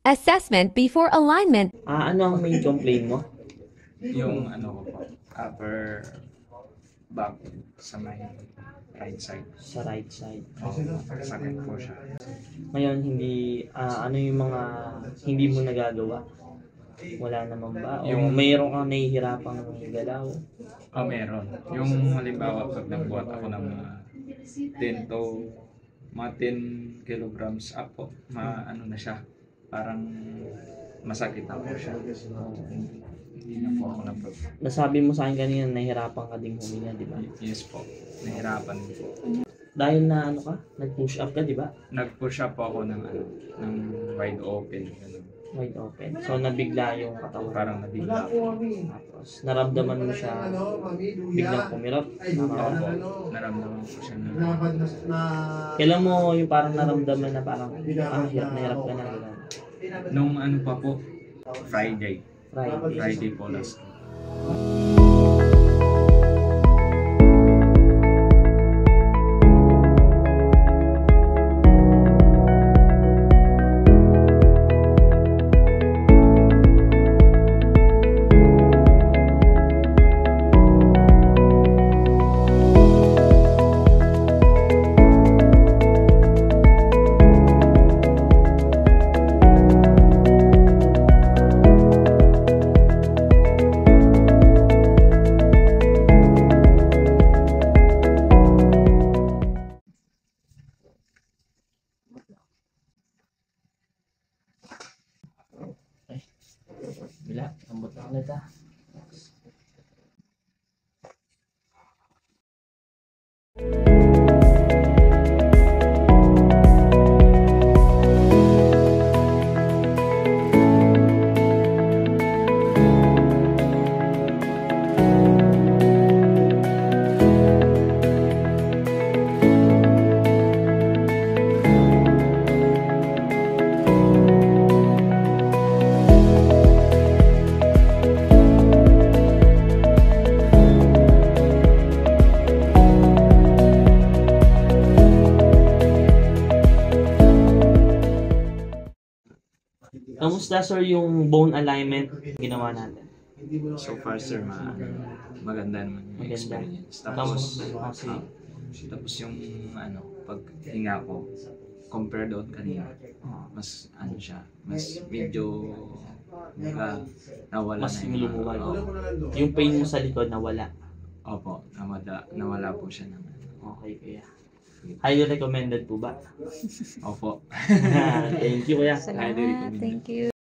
Assessment before alignment. Ano ang main complaint mo? Yung ano ko po, upper back sa may right side. Sa right side. Sakit po siya. Ngayon, ano yung mga hindi mo nagagawa? Wala naman ba? O mayroon kang nahihirapang galaw? Meron. Yung halimbawa pag nagbuhat ako ng mga 10 to mga 10 kilograms up po, ano na siya, parang masakit na po siya. Hindi na po ako Nasabi mo sa akin kanina, nahihirapan ka ding huminga, di ba? Yes po, nahirapan po. Dahil na ano ka, nag-push up ka, di ba? Nag-push up po ako ng wide open. Ganun. Wide open. So, nabigla yung katawan. Parang nabigla po. Tapos, naramdaman mo siya biglang kumirot. Tama ba? Opo, naramdaman ko siya na Kailan mo yung parang naramdaman na parang, hirap na hirap ka na. Gano'n. nung ano pa po, Friday Friday. po last. Bila, lambot na ulit ah. Kamusta sir yung bone alignment ginawa natin? So far sir, maganda naman yung Maganda. experience. Tapos, Kasi, tapos yung paghinga ko, compare doon kanina, mas ano siya, mas medyo nawala mas na yung lumuwal. Yung pain mo sa likod nawala. Opo, nawala po siya naman. Okay kuya. Highly recommended po ba? Opo. Thank you kuya. Salamat. Thank you.